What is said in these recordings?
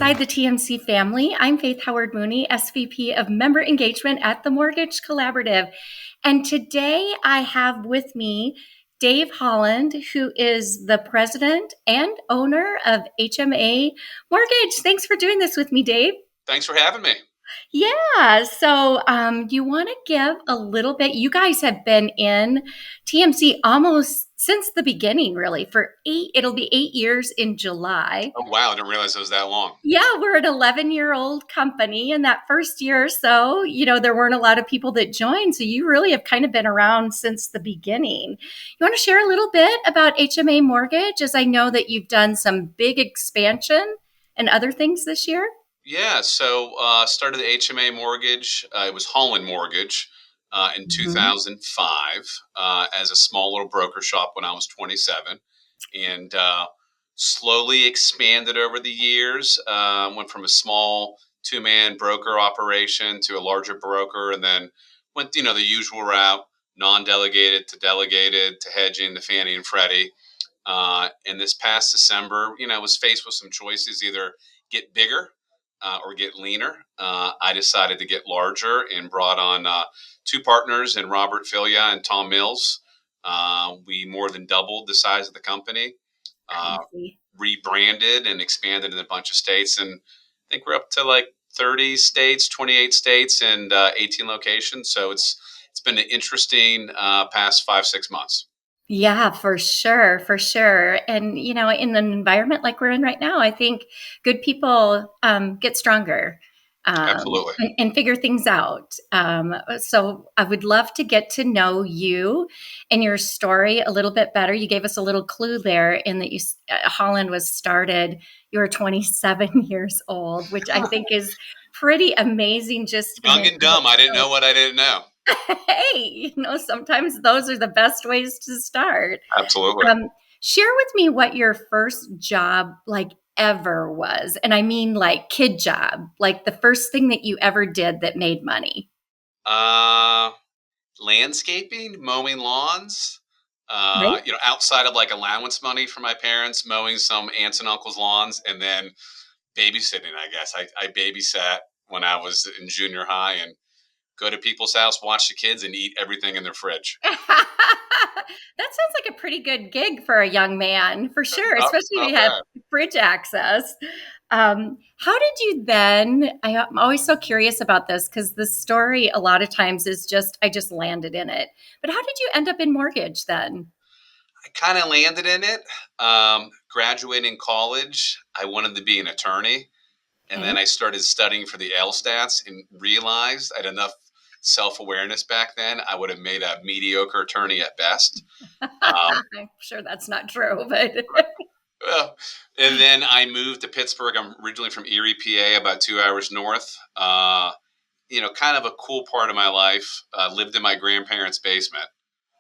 alongside the TMC family. I'm Faith Howard Mooney, SVP of Member Engagement at the Mortgage Collaborative. And today I have with me Dave Holland, who is the president and owner of HMA Mortgage. Thanks for doing this with me, Dave. Thanks for having me. Yeah. So you want to give a little bit? You guys have been in TMC almost since the beginning, really, for it'll be 8 years in July. Oh, wow. I didn't realize it was that long. Yeah, we're an 11-year-old company. And that first year or so, there weren't a lot of people that joined. So you really have kind of been around since the beginning. You want to share a little bit about HMA Mortgage, as I know that you've done some big expansion and other things this year? Yeah. So started the HMA Mortgage. It was Holland Mortgage in Mhm. 2005 as a small little broker shop when I was 27. And slowly expanded over the years. Went from a small two-man broker operation to a larger broker, and then went, the usual route, non-delegated to delegated to hedging to Fannie and Freddie. And this past December, I was faced with some choices: either get bigger or get leaner. I decided to get larger and brought on two partners in Robert Filia and Tom Mills. We more than doubled the size of the company, uh, Crazy. rebranded and expanded in a bunch of states. And I think we're up to like 30 states, 28 states, and 18 locations. So it's been an interesting past 5, 6 months. Yeah, for sure, for sure. And in an environment like we're in right now, I think good people get stronger Absolutely. and figure things out. So I would love to get to know you and your story a little bit better. You gave us a little clue there in that Holland was started. You were 27 years old, which I think is pretty amazing. Just in Young and and of dumb. I didn't know itself. what I didn't know. Hey, sometimes those are the best ways to start. Absolutely. Um, Share with me what your first job like ever was. And I mean like kid job, like the first thing that you ever did that made money. Uh, Landscaping, mowing lawns, Right? outside of like allowance money for my parents, mowing some aunts and uncles' lawns, and then babysitting, I guess. I babysat when I was in junior high and go to people's house, watch the kids, and eat everything in their fridge. That sounds like a pretty good gig for a young man, for sure, Not, especially if not you had bad. fridge access. How did you then? I'm always so curious about this because the story a lot of times is just, I just landed in it. But how did you end up in mortgage then? I kind of landed in it. Graduating college, I wanted to be an attorney. And then Okay. I started studying for the LSTATs and realized I had enough self awareness back then. I would have made a mediocre attorney at best. Um, I'm sure that's not true, but well, and then I moved to Pittsburgh. I'm originally from Erie, PA, about 2 hours north. Kind of a cool part of my life. Lived in my grandparents' basement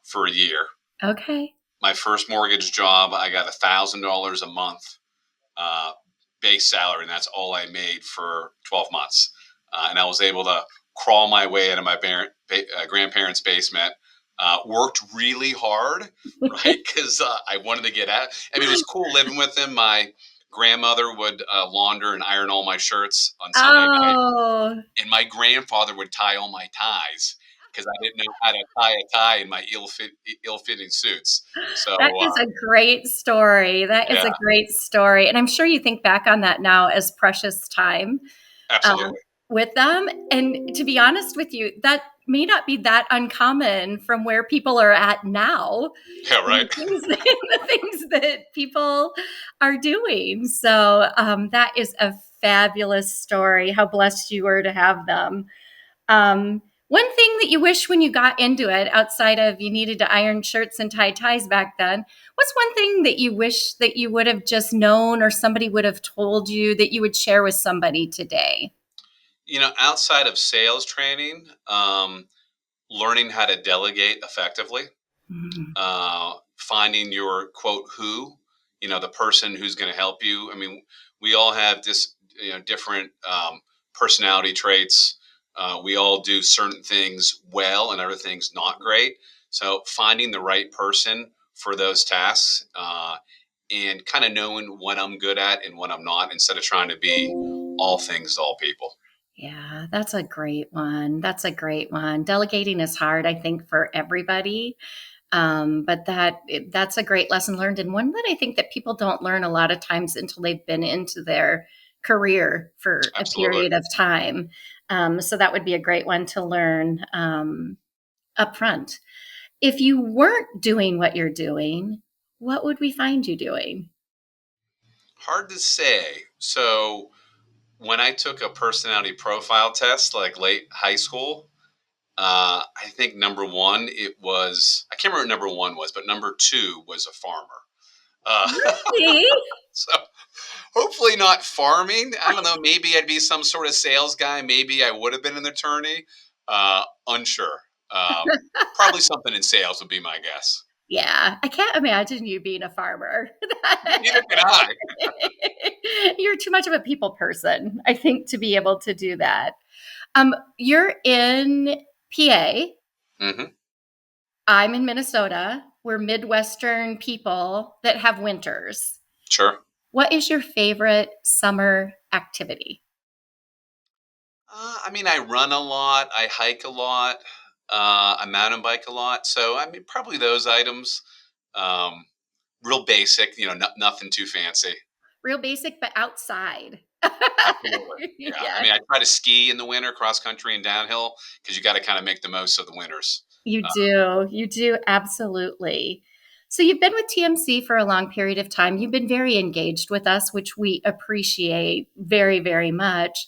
for a year. okay. My first mortgage job, I got $1,000 a month uh, base salary, and that's all I made for 12 months. And I was able to crawl my way out of my grandparents' basement. Worked really hard, right? Because I wanted to get out. I mean, it was cool living with them. My grandmother would launder and iron all my shirts on Sunday night, Oh, and my grandfather would tie all my ties because I didn't know how to tie a tie in my ill-fitting suits. So, that is a great story. That is yeah, a great story. And I'm sure you think back on that now as precious time um, absolutely. with them. And to be honest with you, that may not be that uncommon from where people are at now Yeah, and right. the things that people are doing. So that is a fabulous story. How blessed you were to have them. One thing that you wish when you got into it, outside of you needed to iron shirts and tie ties back then, what's one thing that you wish that you would have just known or somebody would have told you that you would share with somebody today? Outside of sales training, learning how to delegate effectively, Mhm. finding your quote who, the person who's going to help you. I mean, we all have different personality traits. We all do certain things well and other things not great. So finding the right person for those tasks and kind of knowing what I'm good at and what I'm not instead of trying to be all things to all people. Yeah, that's a great one. That's a great one. Delegating is hard, I think, for everybody. But that's a great lesson learned, and one that I think that people don't learn a lot of times until they've been into their career for a Absolutely. period of time. So that would be a great one to learn up front. If you weren't doing what you're doing, what would we find you doing? Hard to say. So when I took a personality profile test, like late high school, I think number one, it was, I can't remember what number one was, but number two was a farmer. Uh, Really? so hopefully not farming. I don't know. Maybe I'd be some sort of sales guy. Maybe I would have been an attorney. Unsure. Probably something in sales would be my guess. Yeah, I can't imagine you being a farmer. Neither can I. You're too much of a people person, I think, to be able to do that. You're in PA. Hmm. I'm in Minnesota. We're Midwestern people that have winters. Sure. What is your favorite summer activity? I mean, I run a lot. I hike a lot. I mountain bike a lot. So, I mean, probably those items. Um, Real basic, nothing too fancy. Real basic, but outside. Absolutely. Yeah. I Yeah, mean, I try to ski in the winter, cross country and downhill, because you got to kind of make the most of the winters. you Uh, do. You do absolutely. So you've been with TMC for a long period of time. You've been very engaged with us, which we appreciate very, very much.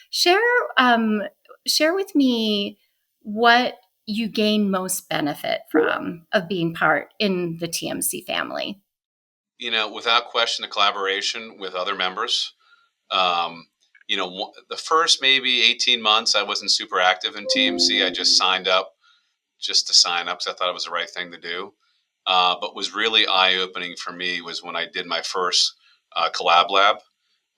Share um, share with me what you gain most benefit from of being part in the TMC family. Without question, the collaboration with other members. Um, the first maybe 18 months, I wasn't super active in TMC. I just signed up just to sign up because I thought it was the right thing to do. But was really eye opening for me was when I did my first collab lab.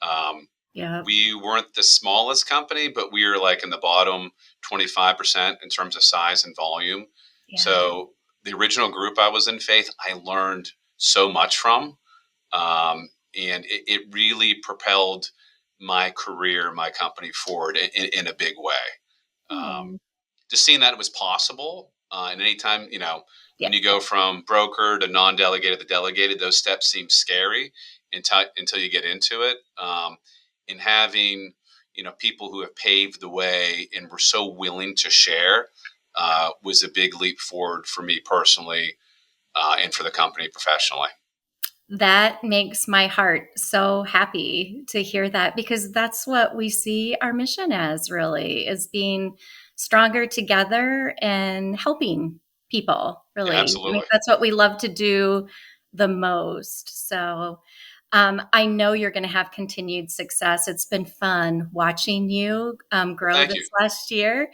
Um, Yeah, we weren't the smallest company, but we were like in the bottom 25% in terms of size and volume. yeah. So the original group I was in, Faith, I learned so much from. And it really propelled my career, my company forward in a big way. Um, Oh, just seeing that it was possible. And anytime, yeah. when you go from broker to non delegated to delegated, those steps seem scary until you get into it. And having, people who have paved the way and were so willing to share was a big leap forward for me personally and for the company professionally. That makes my heart so happy to hear that because that's what we see our mission as really is being stronger together and helping people Yeah, really. I mean, absolutely. that's what we love to do the most. So I know you're going to have continued success. It's been fun watching you Well, grow thank you. this last year.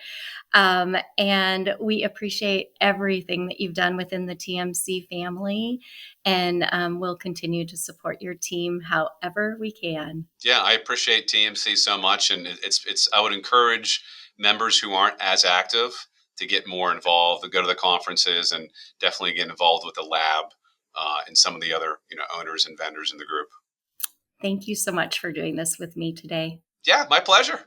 And we appreciate everything that you've done within the TMC family. And we'll continue to support your team however we can. Yeah, I appreciate TMC so much, and it's. I would encourage members who aren't as active to get more involved, to go to the conferences, and definitely get involved with the lab and some of the other owners and vendors in the group. Thank you so much for doing this with me today. Yeah, my pleasure.